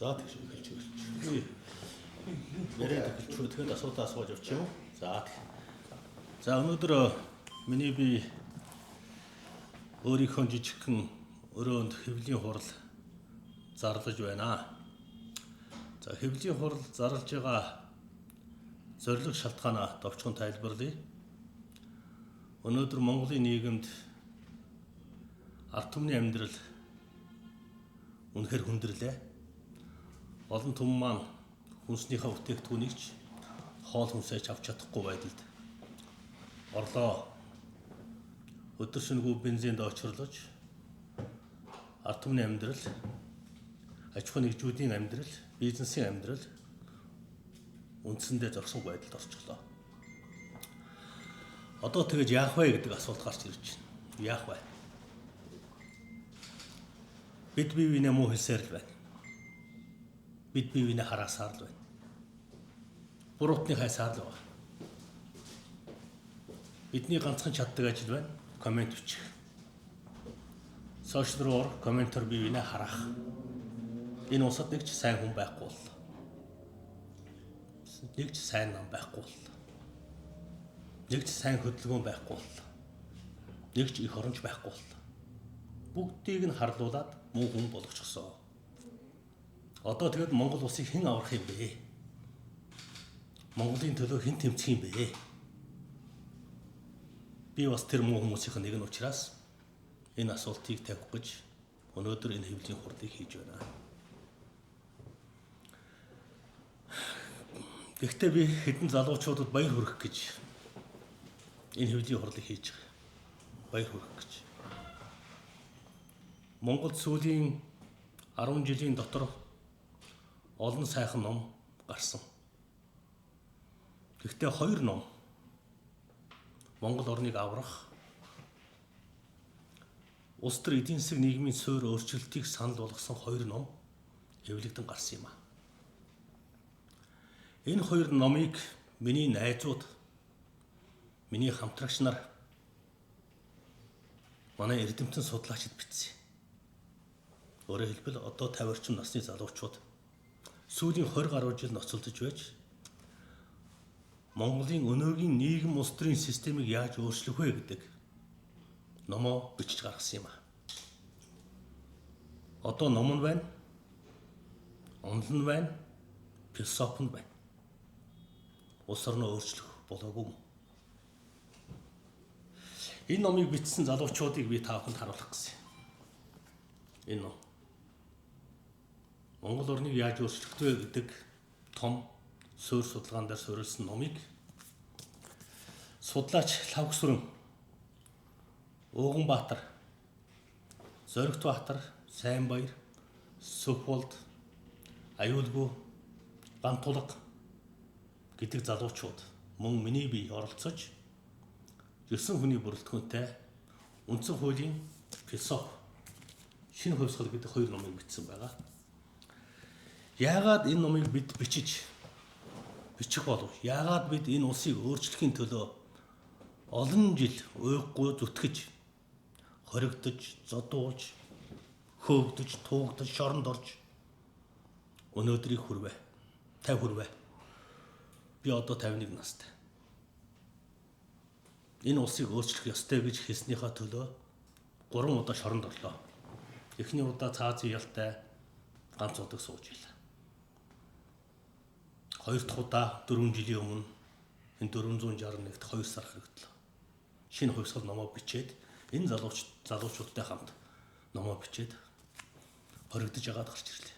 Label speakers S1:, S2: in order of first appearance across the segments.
S1: За тэгш эхэлж. Яриад эхэлчихв. Тэгэхээр асуудал асууж явчих юм. За өнөөдөр миний би өөрийнхөө жижигхэн өрөөнд хэвлийн хурал зарлаж байна. За хэвлийн хурал зарлж байгаа зорилго шалтгаанаа товчхон тайлбарлая. Өнөөдөр Монголын нийгэмд ард түмний амьдрал үнэхээр хүндрэлээ. Олон түмэн маань хүнснийхээ бүтээгдэхүүнийг ч хоол хүнсэж авч чадахгүй байдалд орлоо өдөр шөнөгүй бензинд очирлож ард түмний амьдрал, аж ахуйн нэгжүүдийн амьдрал, бизнесийн амьдрал үндсэндээ зогсон байдалд орчихлоо. Одоо тэгэж яах вэ гэдэг асуулт гарч ирж байна. Яах вэ? Бид бие биенээ муу хэлсээр л байна. Бид бие биенээ хараасаар л байна. Буруутны хайсаар л байна. Бидний ганцхан чаддаг ажил байна. Коммент бичих. Сошиал руу комментор бие биенээ хараах. Энэ усад нэг ч сайн хүн байхгүй боллоо. Нэг ч сайн нам байхгүй боллоо. Нэг ч сайн хөдөлгөөн байхгүй боллоо. Нэг ч их оронч байхгүй боллоо. Бүгдийг нь харлуулад муу хүн болгочихсон. Одоо тэгэд Монгол улсыг хэн аврах юм бэ? Монголын төлөө хэн тэмцэх юм бэ? Би бас тэр муу хүмүүсийн нэг нь учраас энэ асуултыг тавих гэж өнөөдөр энэ хэвлэлийн хурлыг хийж байна. Гэхдээ би хэдэн залуучуудад баяр хүргэх гэж энэ хэвлэлийн хурлыг хийж байгаа. Баяр хүргэх гэж. Монголд сүүлийн 10 жилийн дотор олон сайхан ном гарсан. Гэхдээ хоёр ном Монгол орныг аврах, улс төр эдийн засаг нийгмийн суурь өөрчлөлтийг санал болгосон хоёр ном хэвлэгдэн гарсан юм а. Энэ хоёр номыг миний найзууд, миний хамтрагч нар, манай эрдэмтэн судлаачид бичсэн. Өөрөөр хэлбэл одоо 50 орчим насны залуучууд сүүлийн 20 гаруй жил ноцолдож байж Монголын өнөөгийн нийгэм улс төрийн системийг яаж өөрчлөх вэ гэдэг номоо бичиж гаргасан юм а. Одоо ном нь байна, онол нь байна, философи нь байна. Улс орноо өөрчлөх болоогүй юм. Энэ номыг бичсэн залуучуудыг би та бүхэнд харуулах гэсэн. Энэ ном Монгол орныг яаж өөрчлөх вэ гэдэг том суурь судалгаан дээр суурилсан номыг судлаач Лавгсүрэн, Ууганбаатар, Зоригтбаатар, Сайнбаяр, Сүхболд, Аюулгүй, Гантулга гэдэг залуучууд мөн миний бие оролцож 9 хүний бүрэлдэхүүнтэй үндсэн хуулийн философи шинэ хувьсгал гэдэг хоёр номыг бичсэн байгаа. Яагаад энэ номыг бид бичих болов? Яагаад бид энэ улсыг өөрчлөхийн төлөө олон жил уйггүй зүтгэж, хоригдож, зодуулж, хөөгдөж, туугдаж, шоронд орж өнөөдрийг хүрвэ. 50 хүрвэ. Би одоо 51 настай. Энэ улсыг өөрчлөх ёстой гэж хэлснийхаа төлөө 3 удаа шоронд орлоо. Эхний удаа цаазын ялтай ганц удаг сууж ийлээ. Хоёр дахь удаа 4 жилийн өмнө энэ 461-т 2 сар хэрэгдлээ. Шинэ хувьсгал номоо бичээд энэ залуучуудтай хамт номоо бичээд хоригдож агаад гарч ирлээ.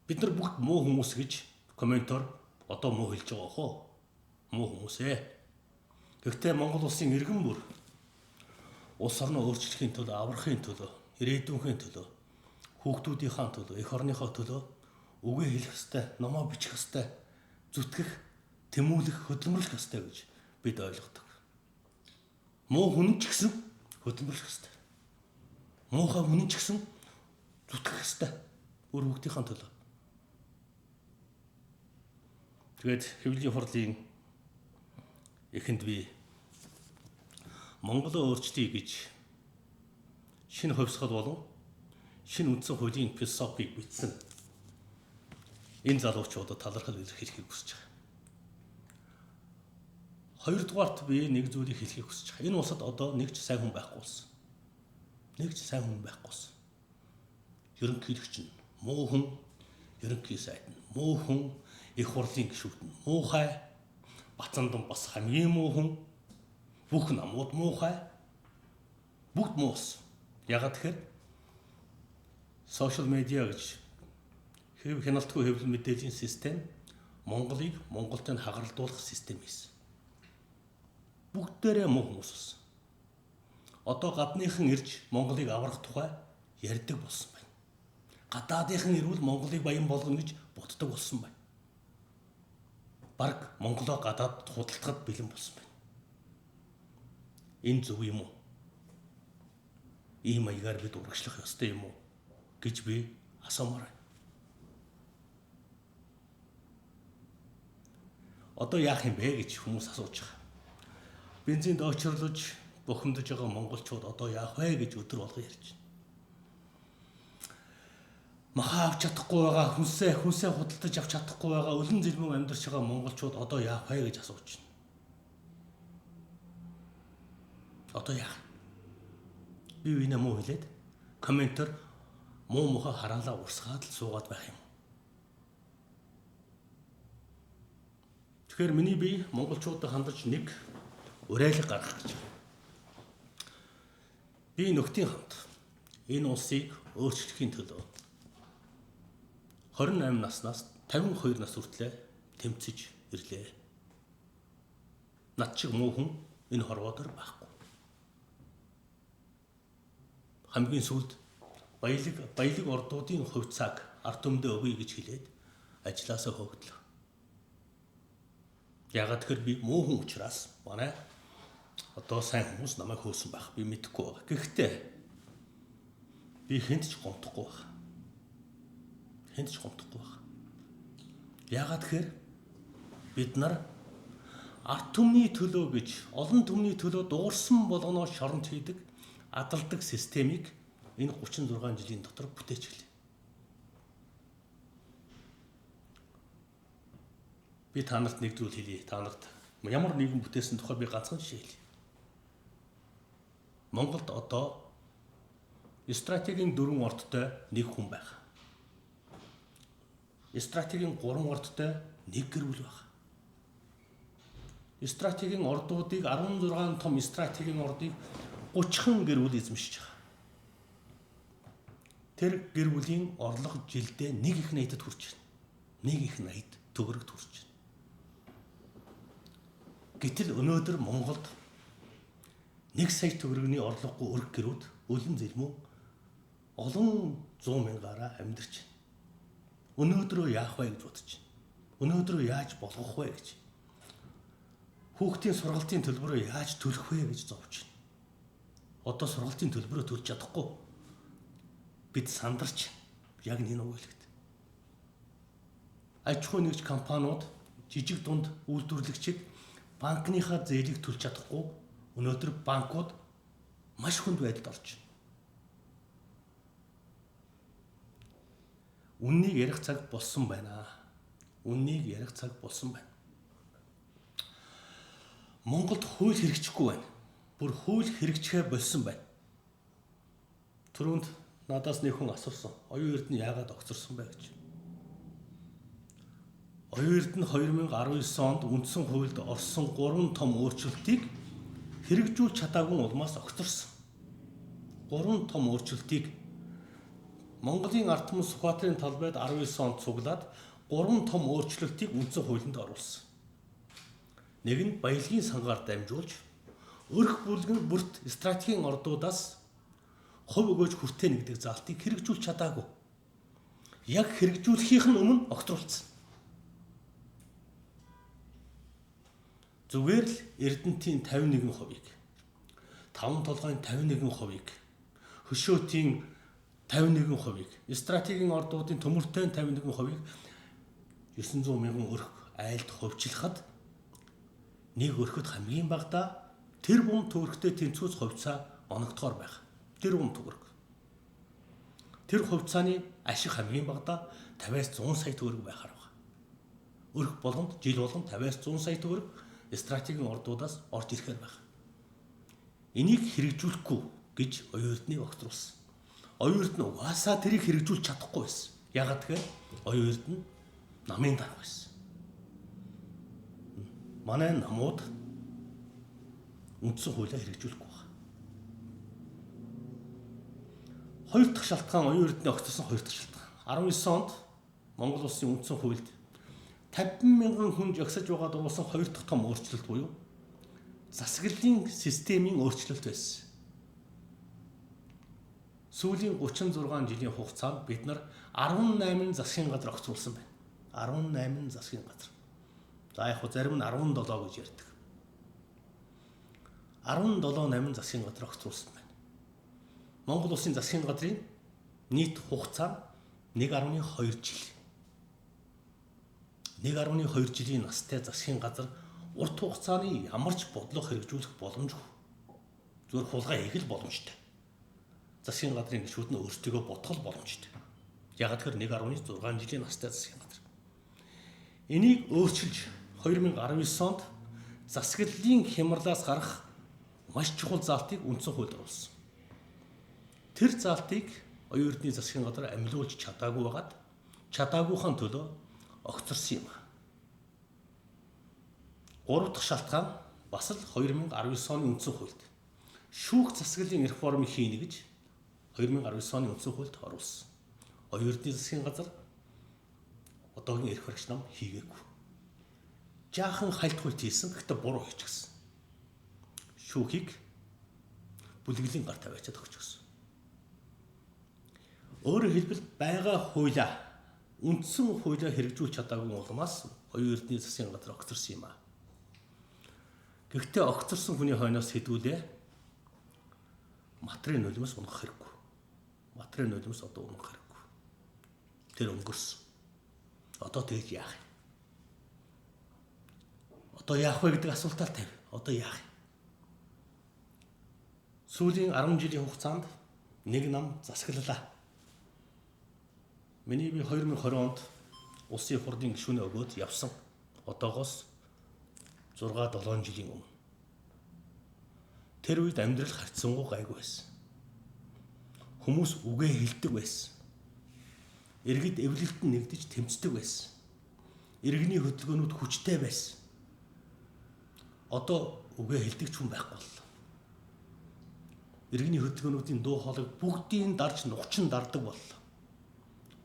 S1: Бид нар бүгд муу хүмүүс гэж комментор одоо муу хэлж байгаа хөө. Муу хүмүүс ээ. Гэхдээ Монгол улсын иргэн бүр улс орноо өөрчлөхийн төлөө, аврахын төлөө, ирээдүйнхээ төлөө, хүүхдүүдийнхээ төлөө, эх орныхоо төлөө үгээ хэлэх ёстой, номоо бичих ёстой, зүтгэх, тэмүүлэх, хөдөлмөрлөх ёстой гэж бид ойлгодог. Муу хүн ч гэсэн хөдөлмөрлөх ёстой. Муухай хүн ч гэсэн зүтгэх ёстой. Өөр хүүхдийнхээ төлөө. Тэгээд хэвлэлийн хурлын эхэнд би Монголоо өөрчлөе гэж шинэ хувьсгал болон шинэ үндсэн хуулийн философийг бичсэн энэ залуучуудад талархал илэрхийлэхийг хүсэж байгаа. Хоёрдугаарт би нэг зүйлийг хэлхийг хүсэж байгаа. Энэ улсад одоо нэг ч сайн хүн байхгүй болсон. Нэг ч сайн хүн байхгүй болсон. Ерөнхийлөгч нь муу хүн, ерөнхий сайд нь муу хүн, их хурлын гишүүд нь муухай, Бацандан бас хамгийн муу хүн, бүх намууд муухай, бүгд муу болсон. Ягаад тэгэхээр сошиал медиа гэж хяналтгүй хэвлэл мэдээллийн систем Монголыг Монголтой хагаралдуулах систем хийсэн. Бүгдээрээ муу хүмүүс болсон. Одоо гадныхан ирж Монголыг аврах тухай ярьдаг болсон байна. Гадаадынхан ирвэл Монголыг баян болгоно гэж боддог болсон байна. Бараг Монголоо гадаад худалдахад бэлэн болсон байна. Энэ зөв юм уу? Ийм маягаар бид урагшлах ёстой юм уу гэж би асуумаар байна. Одоо яах юм бэ гэж хүмүүс асууж байгаа. Бензин доочрлож бухимдаж байгаа монголчууд одоо яах вэ гэж өдөр болго ярьж байна. Махаа авч чадахгүй байгаа, хүнсээ худалдаж авч чадахгүй байгаа, өлөн зэлмэн амьдарч байгаа монголчууд одоо яах вэ гэж асууж байна. Одоо яах? Би энэ муу хэлээд комментээр муу муха хараалаа урсгаад л суугаад байх юм. Тэгэхээр миний бие монголчуудад хандаж нэг уриалга гаргах гэж байна. Би нөхдийн хамт энэ улсыг өөрчлөхийн төлөө 28 наснаас 52 нас хүртлээр тэмцэж ирлээ. Над шиг муу хүн энэ хорвоодор байхгүй. Хамгийн сүүлд баялаг ордуудын хувьцааг ард түмэндээ өгье гэж хэлээд ажилласаа хөөгдлөө. Ягаад тэгэхээр би муу хүн учраас манай одоо сайн хүмүүс намайг хөөсөн байх. Би мэдэхгүй байгаа. Гэхдээ би хэнд ч гомдохгүй байх. Хэнд ч гомдохгүй байх. Ягаад тэгэхээр бид нар ард түмний төлөө гэж олон түмний төлөө дуурсан болгоноо шоронд хийдэг адалдаг системийг энэ 36 жилийн дотор бүтээчихлээ. Би та нарт нэг зүйл хэлье. Та нарт ямар нэгэн бүтээсэн тухай би ганцхан жишээ хэлье. Монголд одоо стратегийн 4 ордтой нэг хүн байх. Стратегийн 3 ордтой нэг гэр бүл байх. Стратегийн ордуудыг 16 том стратегийн ордыг 30хан гэр бүл эзэмшиж байгаа. Тэр гэр бүлийн орлого жилдээ нэг их найдад хүрч байна. Нэг их найд төгрөгт хүрч байна. Гэтэл өнөөдөр Монголд 1 сая төгрөгийн орлогогүй өрг гэрүүд өлөн зэлмүү олон 100 мянгаар амьдарч байна. Өнөөдрөө яах вэ гэж бодож байна. Өнөөдрөө яаж болгох вэ гэж. Хүүхдийн сургалтын төлбөрөө яаж төлөх вэ гэж зовж байна. Одоо сургалтын төлбөрөө төлж чадахгүй. Бид сандарч яг энэ үгэлэгт. Аж ахуй нэгж компаниуд жижиг дунд үйлдвэрлэгчид банкныхаа зээлийг төлж чадахгүй өнөөдөр банкуд маш хүнд байдалд орж байна. Үннийг ярих цаг болсон байна. Үннийг ярих цаг болсон байна. Монголд хууль хэрэгжихгүй байна. Бүр хууль хэрэгжихээ болсон байна. Түрүүнд надаас нэг хүн асуусан. Оюун эрдэнэ яагаад огцорсон бэ гэж. Оюун эрдэнэ 2019 онд үндсэн хуульд орсон 3 том өөрчлөлтийг хэрэгжүүлж чадаагүй улмаас огцорсон. 3 том өөрчлөлтийг Монголын ард түмэн Сүхбаатарын талбайд 19 онд цуглаад 3 том өөрчлөлтийг үндсэн хуулинд оруулсан. Нэг нь баялагын сангаар дамжуулж өрх бүрт стратегийн ордуудаас хувь өгөөж хүртээ нэгдэг заалтыг хэрэгжүүлж чадаагүй. Яг хэрэгжүүлэхийнх нь өмнө огцруулсан. Зүгээр л Эрдэнэтийн 51%-ийг, 5 толгойн 51%-ийг, хөшөөтийн 51%-ийг, стратегийн ордуудын төмөртэй 51%-ийг 900 мянган өрх айлд хувьчлахад нэг өрхөд хамгийн багадаа тэр бум төгрөгтэй тэнцвүүц хувьцаа оногдохоор байх. Тэр бум төгрөг. Тэр хувьцааны ашиг хамгийн багадаа 50-аас 100 сая төгрөг байхаар байна. Өрх болгонд жил болгон 50-аас 100 сая төгрөг стратегийн ордуудаас орж ирэхээр байна. Энийг хэрэгжүүлэхгүй гэж оюун эрдэнэ огцруулсан. Оюун эрдэнэ угаасаа тэрийг хэрэгжүүлж чадахгүй байсан. Яагаад гэвэл оюун эрдэнэ намын дарга байсан. Манай намууд үндсэн хуулиа хэрэгжүүлэхгүй байна. Хоёр дахь шалтгаан оюун эрдэнэ огцруулсан хоёр дахь шалтгаан. 19 онд Монгол улсын үндсэн хуульд 50,000 хүн жагсаж байгаа дуусан хоёр дахь том өөрчлөлт буюу засаглалын системийн өөрчлөлт байсан. Сүүлийн 36 жилийн хугацаанд бид нар 18 засгийн газар огцруулсан байна. 18 засгийн газар. За яг хөө зарим нь 17 гэж ярьдаг. 17 засгийн газар огцруулсан байна. Монгол улсын засгийн газрын нийт хугацаа 1.2 жил. 1.2 жилийн настай засгийн газар урт хугацааны ямар ч бодлого хэрэгжүүлэх боломжгүй. Зөвхөн хулгай хийх л боломжтой. Засгийн газрын гишүүд нь өөрсдөө бодох боломжтой. Яг тэр 1.6 жилийн настай засгийн газар. Энийг өөрчилж 2019 онд засаглалын хямралаас гарах маш чухал заалтыг үндсэн хуульд оруулсан. Тэр заалтыг оюун эрдэнэ засгийн газар амилуулж чадаагүй байгаад чадаагүйхан төлөө огцорсон юм. Гурав дахь шалтгаан бас л 2019 оны үндсэн хуульд шүүх засаглалын реформ хийнэ гэж 2019 оны үндсэн хуульд оруулсан. Оюун эрдэнэ засгийн газар одоогийн эрх баригч нам хийгээгүй. Жаахан хальтгуулт хийсэн, гэхдээ буруу хийчихсэн. Шүүхийг бүлэглэлийн гар тавиачаад өгчихсөн. Өөрөөр хэлбэл байгаа хуулиа үндсэн хуулиа хэрэгжүүлж чадаагүй улмаас оюун эрдэнэ засгийн газар огцорсон юм аа. Гэхдээ огцорсон хүний хойноос хэдүүлээ материал нулимс унах хэрэггүй. Материал нулимс одоо унах хэрэггүй. Тэр өнгөрсөн. Одоо тэгж яах юм? Одоо яах вэ гэдэг асуултаар тавь. Одоо яах юм? Сүүлийн 10 жилийн хугацаанд нэг нам засаглалаа. Миний би 2020 онд улсын их хурлын гишүүнээ өгөөд явсан. Одоогоос 6-7 жилийн өмнө. Тэр үед амьдрал харьцангуй гайгүй байсан. Хүмүүс үгээ хэлдэг байсан. Иргэд эвлэлтэд нэгдэж тэмцдэг байсан. Иргэний хөдөлгөөнүүд хүчтэй байсан. Одоо үгээ хэлдэг ч хүн байхгүй боллоо. Иргэний хөдөлгөөнүүдийн дуу хоолойг бүгдийг дарж нухчин дардаг боллоо.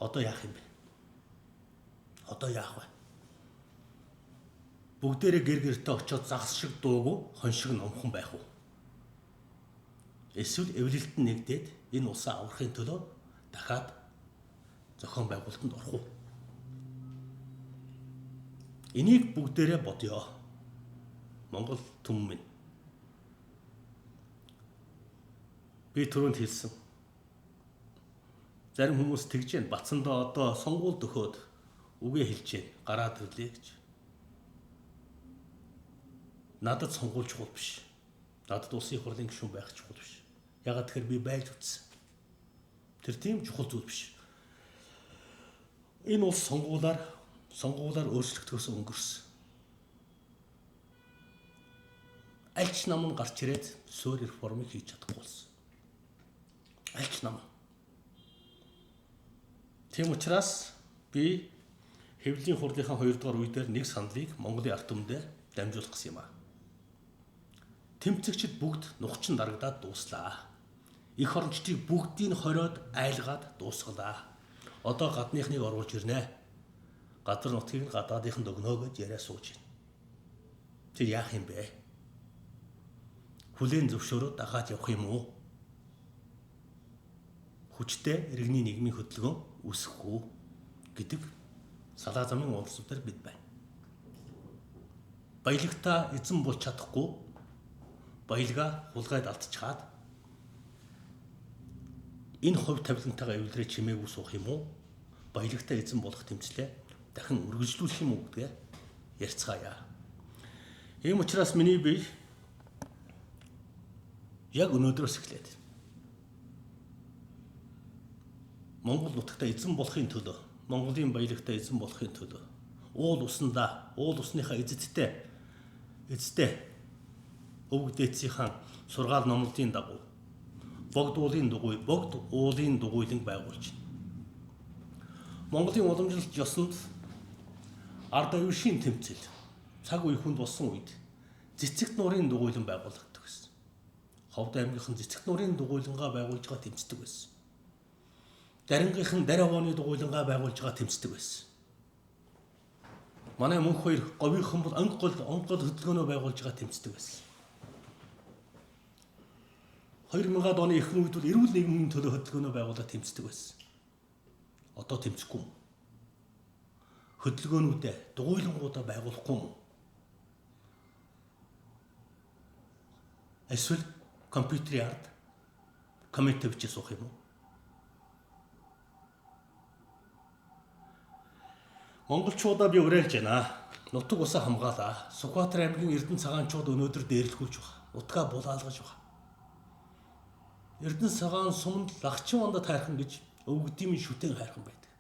S1: Одоо яах юм бэ? Одоо яах вэ? Бүгдээрээ гэр гертэ очиод загас шиг дуугүй хон шиг номхон байх уу? Эсвэл эвлэлтэд нэгдээд энэ улсаа аврахын төлөө дахиад зохион байгуулалтанд орох уу? Энийг бүгдээрээ бодъё. Монгол түмэн минь. Би түрүүнд хэлсэн. Зарим хүмүүс тэгж байна. Бацсандаа одоо сонгуульд өгөөд үгээ хэлж байна. Гараад ирлээ гэж. Надад сонгуул чухал биш. Надад улсын их хурлын гишүүн байх чухал биш. Ягаад тэгэхээр би байж үзсэн. Тэр тийм чухал зүйл биш. Энэ улс сонгуулаар өөрчлөгдөхөөс өнгөрсөн. Аль ч нам нь гарч ирээд суурь реформыг хийж чадахгүй болсон. Аль ч нам. Тийм учраас би хэвлэлийн хурлынхаа 2 дугаар үедээр нэг саналыг Монголын ард түмэндээ дамжуулах гэсэн юм аа. Тэмцэгчид бүгд нухчин дарагдаад дууслаа. Их орончдыг бүгдийг хориод айлгаад дуусгалаа. Одоо гадныхныг оруулж ирнэ. Газар нутгийг гадаадынханд өгнө гэж яриа сууж байна. Тэр яах юм бэ? Хүлээн зөвшөөрөө дахиад явах юм уу? Хүчтэй иргэний нийгмийн хөдөлгөөн үүсэхгүй гэдэг салаа замын уулзалтаар бид байна. Баялагтаа эзэн болж чадахгүй баялгаа хулгайд алдчихад энэ хувь тавилантайгаа эвлэрээ чимээгүй суух юм уу? Баялагтаа эзэн болох тэмцлээ дахин үргэлжлүүлэх юм уу гэдгээ ярьцгаая. Ийм учраас миний бие яг өнөөдрөөс эхлээд Монгол нутагта эзэн болохын төлөө, Монголын баялагтай эзэн болохын төлөө уул усныхаа эзэдтэй өвөг дээдсийн сургаал номлолтын дагуу богд уулын дугуйлан байгуулж байна. Монголын уламжлалт ёсонд ард авиршийн тэмцэл цаг үе хүнд болсон үед цэцэг нуурын дугуйлан байгуулагддаг байсан. Ховд аймгийнхан цэцэг нуурын дугуйлангаа байгуулж байгаа тэмцдэг байсан. Дарингийнхан дарь овооны дугуйлангаа байгуулж байгаа тэмцдэг байсан. Манай мөнх хоёр говийнхан бол онгол хөдөлгөөнөө байгуулж байгаа тэмцдэг байсан. 2000-аад оны эхний үед бол эрүүл нийгмийн төлөө хөдөлгөөнөө байгуулаад тэмцдэг байсан. Одоо тэмцэхгүй юм. Хөдөлгөөнүүдээ дугуйлангуудаа байгуулахгүй юм. Эсвэл компьютерийн ард коммент тавьж суух юм уу? Монголчуудаа би уриалж байна. Нутаг усаа хамгаалаа. Сүхбаатар аймгийн Эрдэнэ цагаанчууд өнөөдөр дээрлэхүүлж байгаа. Нутгаа булаалгаж байгаа. Эрдэнэ цагаан суманд лагчин вандад хайрхан гэж өвгдийн шүтэн хайрхан байдаг.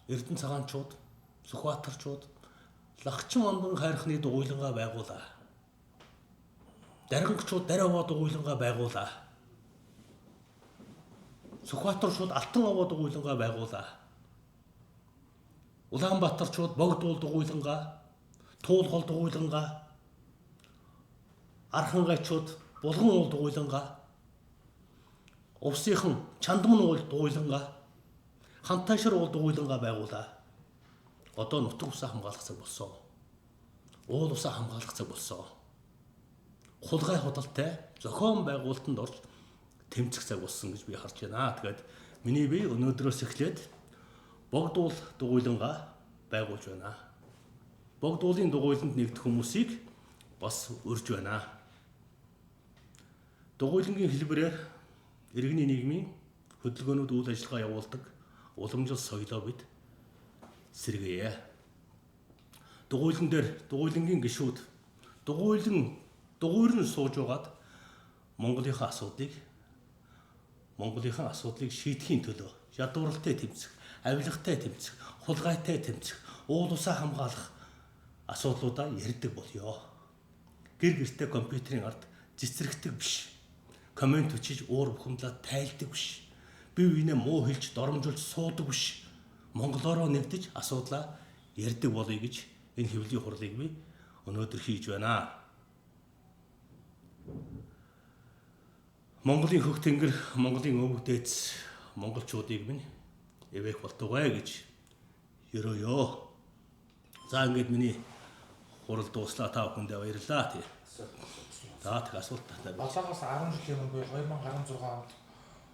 S1: Эрдэнэ цагаанчууд, Сүхбаатарчууд лагчин вандан хайрхны дугуйлангаа байгуулаа. Даргангчууд дарь овоо дугуйлангаа байгуулаа. Сүхбаатарчууд алтан овоо дугуйлангаа байгуулаа. Улаанбаатарчууд богд уул дугуйлангаа, Туулгол дугуйлангаа, Архангайчууд булган уул дугуйлангаа, Увсынхан Чандман уул дугуйлангаа, Хантайшир уул дугуйлангаа байгуулаа. Одоо нутаг усаа хамгаалах цаг болсон. Уул усаа хамгаалах цаг болсон. Хулгай худалтай зохион байгуулалтанд орж тэмцэх цаг болсон гэж би харж байна. Тэгээд миний бие өнөөдрөөс эхлээд богд уул дугуйлангаа байгуулж байна. Богд уулын дугуйланд нэгдэх хүмүүсийг бас урьж байна. Дугуйлангийн хэлбэрээр иргэний нийгмийн хөдөлгөөнүүд үйл ажиллагаа явуулдаг уламжлал соёлоо бид сэргээе. Дугуйлан дээр дугуйлангийн гишүүд дугуйрн сууж байгаад Монголынхаа асуудлыг шийдэхийн төлөө ядууралтай тэмцэх, авилгатай тэмцэх, хулгайтай тэмцэх, уул усаа хамгаалах асуудлуудаа ярьдаг болёо. Гэр гэртээ компьютерийн ард цэцэрэгдэг биш. Коммент өчиж уур бухимдлаад тайлдаг биш. Бие биенээ муу хэлж доромжуулж суудаг биш. Монголоороо нэгдэж асуудлаа ярьдаг болъё гэж энэ хэвлэлийн хурлыг би өнөөдөр хийж байна. Монголын хөх тэнгэр, Монголын өвөг дээдс монголчуудыг минь эвэх болтугай гэж ерөөё. За ингээд миний хурал дууслаа, та бүхэндээ баярлалаа тий. За тэг асуулт татаа.
S2: Болоогоос 10 жилийн өмнө 2016 онд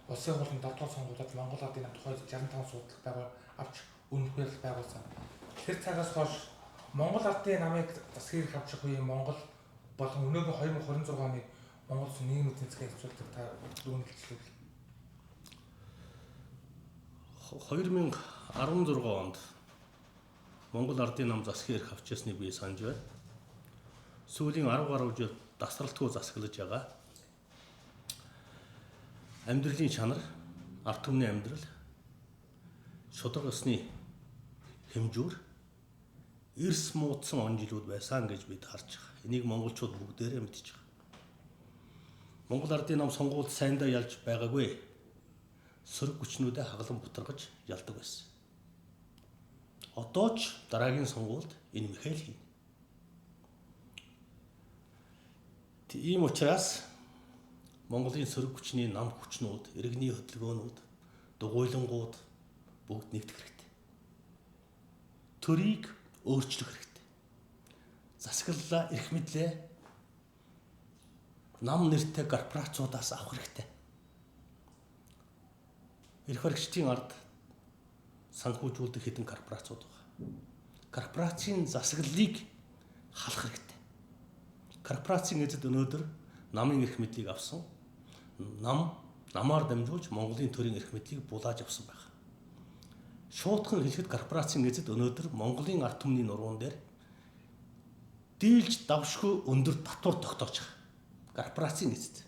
S2: улсын хурлын 7 дугаар сонгуульд Монгол Ардын намт 265 судалгаа авч үнэхээр байгуулсан. Тэр цагаас хойш Монгол Ардын намыг засгийг авчих үеийн Монгол болон өнөөгийн 2026 оны Монгол Улсын нийгмийн эдийн засгийн хэвлэлийг та юунд хэлцлээ?
S1: 2016 онд Монгол Ардын нам засгийн эрх авчирсныг би санаж байна. Сүүлийн 10 гаруй жил дасралтгүй засаглаж байгаа. Амьдралын чанар, ард түмний амьдрал, шударга ёсны хэмжүүр эрс муудсан он жилүүд байсан гэж бид харж байгаа. Энийг монголчууд бүгдээрээ мэдж байгаа. Монгол Ардын нам сонгуульд сайндаа ялж байгаагүй. Сөрөг хүчнүүдэд хаглан бутаргаж ялдаг байсан. Одоо ч дараагийн сонгуульд энэ мэхэл хийнэ. Ийм учраас Монголын сөрөг хүчний нам хүчнүүд, иргэний хөдөлгөөнүүд, дугуйлангууд бүгд нэгдэх хэрэгтэй. Төрийг өөрчлөх хэрэгтэй. Засаглалаа, эрх мэдлээ нам нэртэй корпорациудаас авах хэрэгтэй. Эрх баригчдын ард санхүүжүүлдэг хэдэн корпорациуд байгаа. Корпорацийн засаглалыг халах хэрэгтэй. Корпорацийн эзэд өнөөдөр намын эрх мэдлийг авсан. Намаар дамжуулж Монголын төрийн эрх мэдлийг булааж авсан байна. Шуудхан хэлэхэд корпорацийн эзэд өнөөдөр Монголын ард түмний нуруунд дээр дийлж давшгүй өндөр татвар тогтоож байгаа. Корпорацийн эзэд.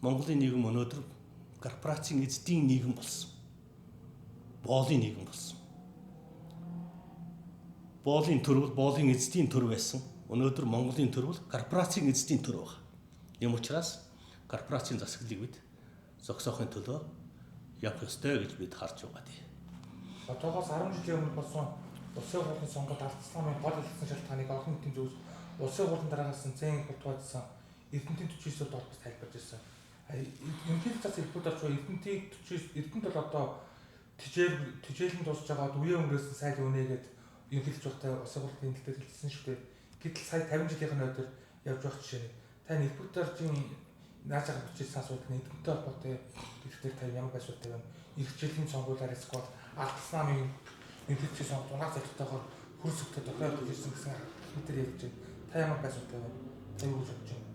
S1: Монголын нийгэм өнөөдөр корпорацийн эзэдийн нийгэм болсон. боолын нийгэм болсон. Боолын төр бол боолын эзэдийн төр байсан. Өнөөдөр Монголын төр бол корпорацийн эзэдийн төр байна. Ийм учраас корпорацийн засаглалыг бид зогсоохын төлөө явах ёстой гэж бид харж байгаа тийм.
S2: Одоогоос 10 жилийн өмнө болсон улсын хурлын сонгуульд Ардс намын гол хэлсэн шалтгааныг олон нийтийн зөвс улсын хурлын дараагаас зэн хурдгаажсан Эрдэнэтийн 49-р долбоос тайлбарж ирсэн. Ерөнхийдөө цаас хэлбүүд орч Эрдэнэтийн 49 Эрдэнэт бол одоо тижээлэн дуусж байгаад үеэ өнгөрөөсөн сайд үнэгээд ерөнхийлж байхдаа улсын хурлын тэмдэглэлээр хэлсэн шүү дээ. Гэтэл сая 50 жилийн өдөр явж байх жишээ нь тань хэлбүүдэржийн наажаах бичсэн асуудал нь Эрдэнэттэй холбоотой хэлбээр та ямар байсуутай байна? Их жилийн сонгуулиар эсвэл Ардс намын ерөнхийлөгчийн сонгуульд унаа зохицоотойгоор хөрс өгтөд тохиолдож ирсэн гэсэн хэлбэр ярьж байна. Та ямар байсуутай байна? Та юу гэж бодож байна?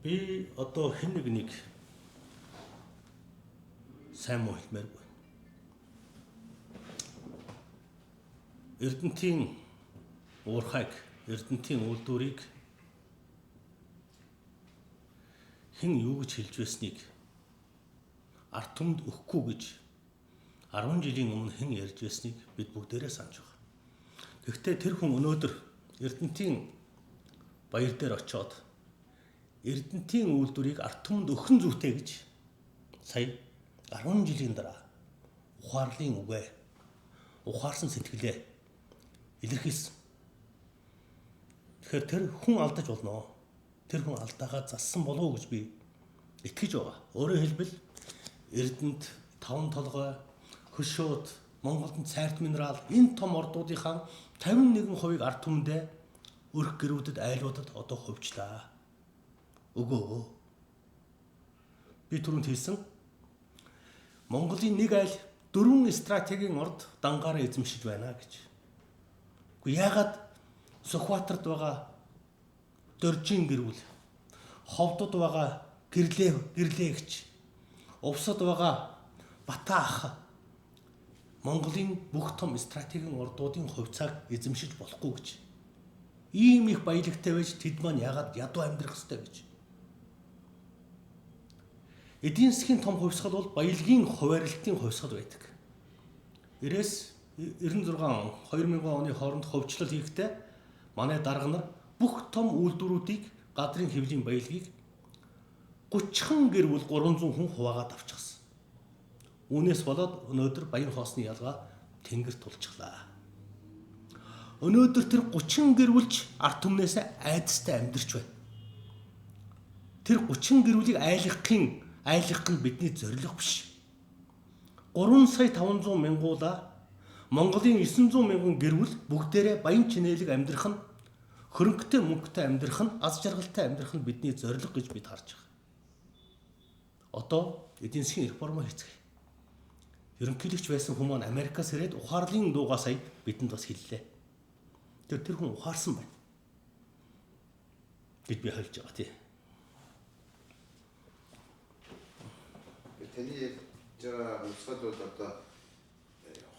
S1: Би одоо хэн нэг сайн муу хэлмээргүй. Эрдэнэтийн уурхайг, Эрдэнэтийн үйлдвэрийг хэн юу гэж хэлж байсныг ард түмэнд өгөхгүй гэж 10 жилийн өмнө хэн ярьж байсныг бид бүгдээрээ санаж байгаа. Гэхдээ тэр хүн өнөөдөр Эрдэнэтийн баяр дээр очиод Эрдэнэтийн үйлдвэрийг ард түмэнд өгөх зүйтэй гэж сая 10 жилийн дараа ухаарлын үгээ, ухаарсан сэтгэлээ илэрхийлсэн. Тэгэхээр тэр хүн алдаж болно. Тэр хүн алдаагаа зассан болов уу гэж би итгэж байгаа. Өөрөөр хэлбэл Эрдэнэт, Таван толгой, Хөшөөд, Монголд цайрт минерал энэ том ордуудынхаа 51% ард түмэндээ өрх гэрүүдэд айлуудад одоо хувьчлаа. Өгөө. Би түрүүнд хэлсэн Монголын нэг айл 4 стратегийн орд дангаараа эзэмшиж байна гэж. Гэхдээ яагаад Сүхбаатарт байгаа Доржийн гэрүүл, Ховдод байгаа гэрлээгч, Увсад байгаа Бата ах Монголын бүх том стратегийн ордуудын хувьцааг эзэмшиж болохгүй гэж. Ийм их баялагтай байж тэд маань яагаад ядуу амьдрах ёстой гэж. Эдийн засгийн том хувьсгал бол баялагын хуваарлтын хувьсгал байдаг. 96 2000 оны хооронд ховчлол хийхдээ манай дарга нар бүх том үйлдвэрүүдийг гадрын хэвлийн баялагийг 30 гэр бүл 300 хүн хуваагаад авчихсан. Үүнээс болоод өнөөдөр баян хоосны ялгаа тэнгэр тулчихлаа. Өнөөдөр тэр 30 гэр бүлч ард түмнээс айдастай амьдарч байна. Тэр 30 гэр бүлийг айлгах нь бидний зорилго биш. 3 сая 500 мянгуула Монголын 900 мянган гэр бүл бүгдээрээ баян чинээлэг амьдрах нь, хөрөнгөтэй мөнгөтэй амьдрах нь, аз жаргалтай амьдрах нь бидний зорилго гэж бид харж байгаа. Одоо эдийн засгийн реформ хийцгээе. Ерөнхийлөгч байсан хүмүүс Америкаас ирээд ухаарлын дуугаа сая бидэнд бас хэллээ. Тэр хүн ухаарсан байна гэж би хэлж байгаа тийм.
S3: Таны ярьж байгаа хувьсгал бол одоо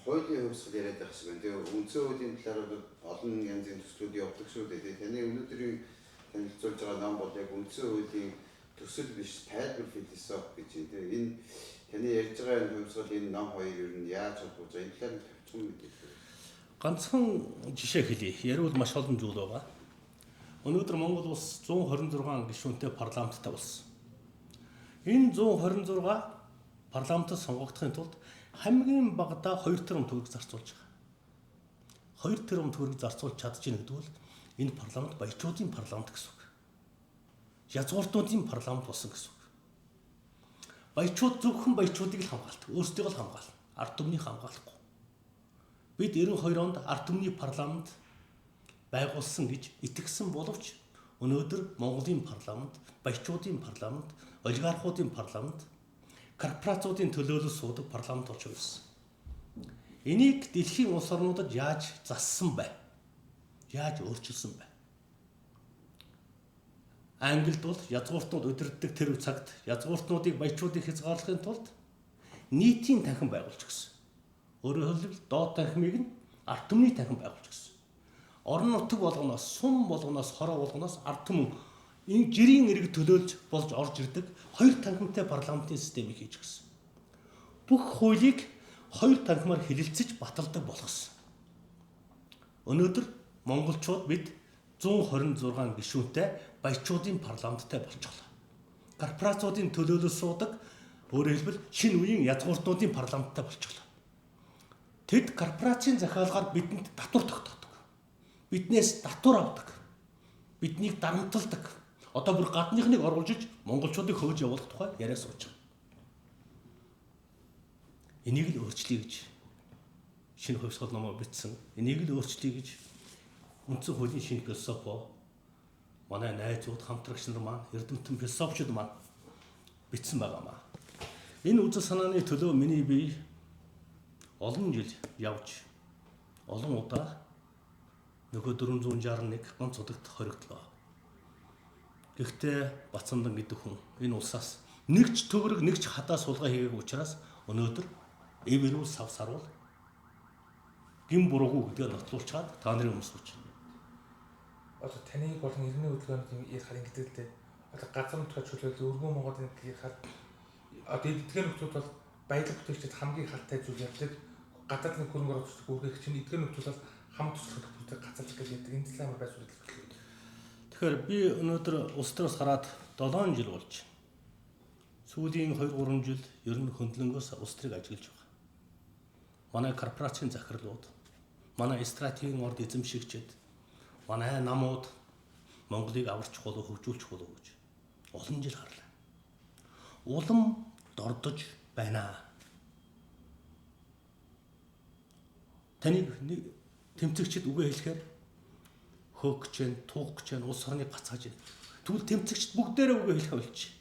S3: хуулийн хувьсгал яриад байх шиг байна. Тэгээ үндсэн хуулийн талаар бол олон янзын төслүүд явдаг шүү дээ. Таны өнөөдрийн танилцуулж байгаа ном бол яг үндсэн хуулийн төсөл биш, тайлбар философи гэж юм. Тэгээ энэ таны ярьж байгаа энэ хувьсгал энэ ном хоёр ер нь яаж холбож байгаа? Энэ талаар төвчмөн мэдээлэл.
S1: Ганцхан жишээ хэлье. Ярил маш олон зүйл байгаа. Өнөөдөр Монгол улс 126 гишүүнтэй парламенттай болсон. Энэ 126 парламентод сонгогдохын тулд хамгийн багадаа 2 тэрбум төгрөг зарцуулж байгаа. 2 тэрбум төгрөг зарцуулж чадчихна гэдэг бол энэ парламент баячуудын парламент гэсэн үг. Язгууртуудын парламент болсон гэсэн үг. Баячууд зөвхөн баячуудыг л хамгаалдаг, өөрсдийгөө л хамгаална. Ард түмнийг хамгаалахгүй. Бид 92 онд ард түмний парламент байгуулсан гэж итгэсэн боловч өнөөдөр Монголын парламент, баячуудын парламент, олигархуудын парламент, корпорациудын төлөөлөл суудаг парламент болж байсан. Энийг дэлхийн улс орнуудад яаж зассан бэ? Яаж өөрчилсөн бэ? Англид бол язгууртнууд удирддаг тэр цагт язгууртнуудыг баячуудыг хязгаарлахын тулд нийтийн танхим байгуулж гисэн. Өөрөөр хэлбэл доод танхимыг нь ард түмний танхим байгуулж гисэн. Орон нутаг болгоноос, сум болгоноос, хороо болгоноос ард түмэн энэ жирийн иргэд төлөөлж орж ирдэг хоёр танхимтай парламентын системийг хийж гисэн. Бүх хуулийг хоёр танхимаар хилэлцэж баталдаг болгосон. Өнөөдөр монголчууд бид 126 гишүүнтэй баячуудын парламенттай болчихлоо. Корпорациудын төлөөлөл суудаг, өөрөөр хэлбэл шинэ үеийн язгууртнуудын парламенттай болчихлоо. Тэд корпорацийн захиалгаар бидэнд татвар тогтоодог. Биднээс татвар авдаг. Биднийг дарамталдаг. Одоо бүр гадныхныг оруулж иж монголчуудыг хөөж явуулах тухай яриа сууж байгаа. Энийг л өөрчлөе гэж шинэ хувьсгал номоо бичсэн. Энийг л өөрчлөе гэж үндсэн хуулийн шинэ философи манай найзууд, хамтрагч нар маань, эрдэмтэн философчид маань бичсэн байгаамаа. Энэ үзэл санааны төлөө миний бие олон жил явж олон удаа нөгөө 461 ганц удагт хоригдлоо. Гэхдээ Бацамдан гэдэг хүн энэ улсаас нэгч төгрөг, нэгч хадаа сулгаа хийгээг учраас өнөөдөр эвэрүүл сав сарвал гин буруугүй гэдгээ нотлуулчаад та нарын өмнө сууж байна.
S2: Одоо таныг болон иргэний хөдөлгөөнд ярихаар ингэдэг л дээ. Одоо газар нутгаар чөлөөлөл өргөн Монголын ярихаар одоо эдгээр нөхцөл бол баялаг бүтээлчд хамгийн халтай зүйл ярьдаг. Гадаадны хөрөнгө оруулалт үргэх чинь эдгээр нөхцөл бол хам туслах бүтэц гацалж гэж ярьдаг. Энэ талаар амар байсуулах хэрэгтэй.
S1: Тэгэхээр би өнөөдөр улс төрөөс гараад 7 жил болж сүүлийн 2-3 жил ер нь хөндлөнгөөс улс төрийг ажиглаж байгаа. Манай корпорацийн захирлууд, манай стратегийн орд эзэмшигчид, манай намууд Монголыг аварчих болов хөгжүүлчих болов гэж олон жил харлаа. Улам дордож байна. Таныг тэмцэгчд үгээ хэлэхээр хөөх гэж байна, туух гэж байна, улс орныг гацгааж байна. Тэгвэл тэмцэгчд бүгдээрээ үгээ хэлэх болчих.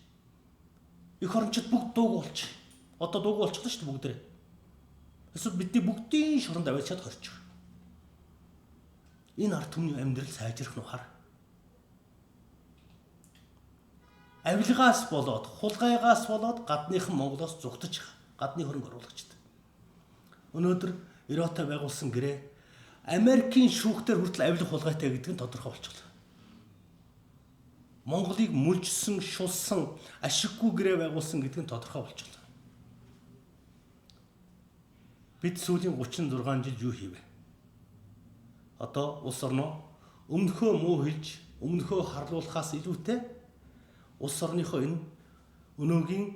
S1: Эх орончид бүгд дууг болчих. Одоо дууг болчихлоо шүү дээ бүгдээрээ. Эсвэл бидний бүгдийн шоронд аваачаад хорчих. Энэ ард түмний амьдрал сайжрах нь хар. Авилгаас болоод, хулгайгаас болоод гадныхан Монголоос зугтаж гадны хөрөнгө оруулагчд. Өнөөдөр Эроотой байгуулсан гэрээ Америкийн шүүхтэр хүртэл авилга хулгайтай гэдэг нь тодорхой болчихлоо. Монголыг мүлжсэн, шулсан, ашиггүй гэрээ байгуулсан гэдэг нь тодорхой болчихлоо. Бид сүүлийн 36 жил юу хийвэ? Одоо улс орноо өмнөхөө муу хэлж, өмнөхөө харлуулахаас илүүтэй улс орныхоо энэ өнөөгийн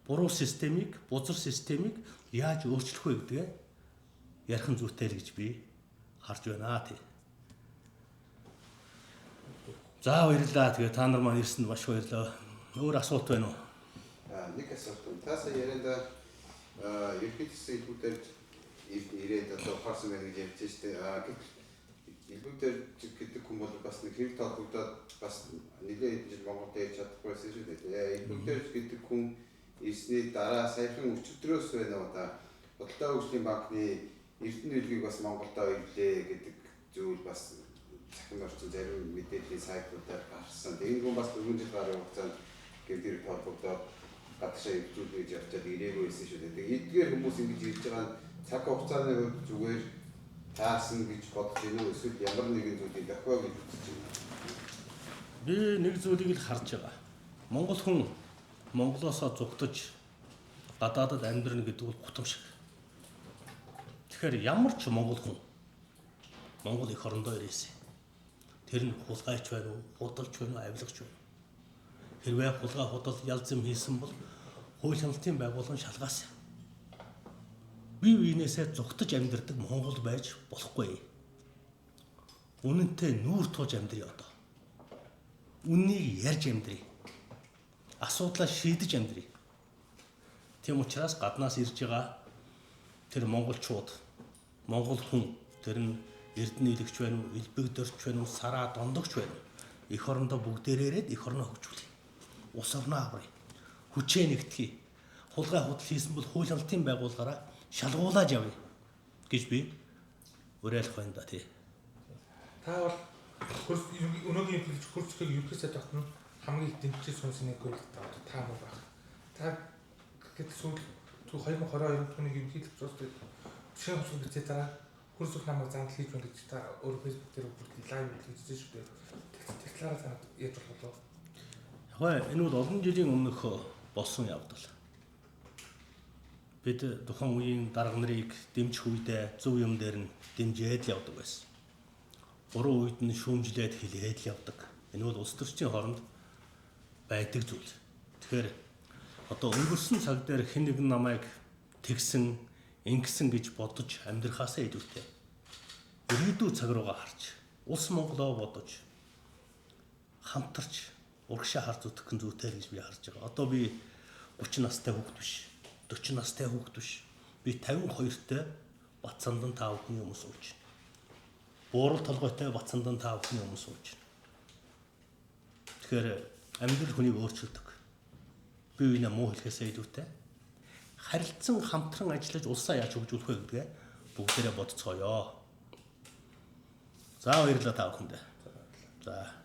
S1: буруу системийг, бузар системийг яаж өөрчлөх вэ гэдгээ ярих зүйтэй л гэж би харж байна тий. За баярлалаа. Тэгээ та нар маань ирсэнд маш баярлалаа. Өөр асуулт байна уу?
S3: Нэг асуулт байна. Та сая ярианда ерөнхий засгийн илбүүдээр ирээд одоо ухаарсан байна гэж ярьж штэ. Илбүүдээр гэдэг хүн бол бас нэг хэрэг толгойдод бас нэлээд жил Монголд ярьж чадахгүй байсан шүү дээ. Илбүүдээр гэдэг хүн ирсний дараа саяхан өчигдрөөс байна уу да Бодлогын хөгжлийн банкны Эрдэнэ үйлгийг бас Монголдо ирлээ гэдэг зүйл бас захин орчин зарим мэдээллийн сайтуудаар гарсан. Энэ хүн бас 4 жил гаруй хугацаанд гэрдэр толгойдод гадагшаа ивжүүл гэж явчаад ирээгүй байсан шүү дээ. Тэгээд эдгээр хүмүүс ингэж ирж байгаа нь цаг хугацааны хувьд зүгээр таасан гэж бодож байна уу? Эсвэл ямар нэгэн зүйлийг дохио гэж үзэж байна?
S1: Би нэг зүйлийг л харж байгаа. Монгол хүн Монголоосоо зугтаж гадаадад амьдрна гэдэг бол гутам шиг. Тэгэхээр ямар ч монгол хүн Монгол эх орондоо ирээсэй. Тэр нь хулгайч байна уу, худалч байна уу, авилгач байна уу? Хэрвээ хулгай худал ялзам хийсэн бол хууль хяналтын байгууллага шалгаасаа. Бие биенээсээ зугтаж амьдардаг монгол байж болохгүй. Үнэнтэй нүүр тууж амьдрий одоо. Үннийг ярьж амьдрий. Асуудлаа шийдэж амьдрий. Тийм учраас гаднаас ирж байгаа тэр монголчууд, монгол хүн тэр нь эрдэнэ илэгч байна уу, элбэгдэрч байна уу, сараа дондогч байна уу? Эх орондоо бүгдээрээ ирээд эх орноо хөгжүүлье. Ус орноо аврыг. Хүчээ нэгтгэе. Хулгай худал хийсэн бол хууль хяналтын байгууллагаараа шалгуулж явъя гэж би уриалах байна да тий.
S2: Та бол өнөөгийн хөрсгийг ерөнхий сайд тогтно хамгийн дэмжиж сонсныг гуйлдаа та муу байх. Та гэдэг сүүл 2022 оны ерөнхий төлөвлөлт шинэ хурцлог бичээ дараа хөрсөх намайг зандал хийж байна гэж та өөр фэйсбүүк дээр бүрдээ лайв хийжсэн шүү дээ. Тэр талаараа та яаж болох вэ?
S1: Яг энэ бол олон жилийн өмнөх болсон явдал. бид тухайн үеийн дарга нарыг дэмжих үедээ зөв юм дээр нь дэмжээд л явдаг байсан. Буруу үед нь шүүмжлээд хилээд л явдаг. Энэ бол улс төрчийн хооронд байдаг зүйл. Тэгэхээр одоо өнгөрсөн цаг дээр хэн нэгэн намайг тэгсэн, ингэсэн гэж бодож амьдрахаасаа илүүтэй ирээдүйн цаг руугаа харж, улс Монголоо бодож хамтарч урагшаа харж зүтгэх гэн зүйтэй гэж би харж байгаа. Одоо би 30 настай хүүхэд биш, 40 настай хүүхэд биш. Би 52-тай Батцандан та бүхний өмнө сууж байна. Буурал толгойтой Батцандан та бүхний өмнө сууж байна. Тэгэхээр амьдрал хүнийг өөрчилдөг. Би энэ муу хэлхээсээ илүүтэй харилцан хамтран ажиллаж улсаа яаж хөгжүүлэх вэ гэдгээ бүгдээрээ бодцгоё. За баярлалаа та бүхэндээ. За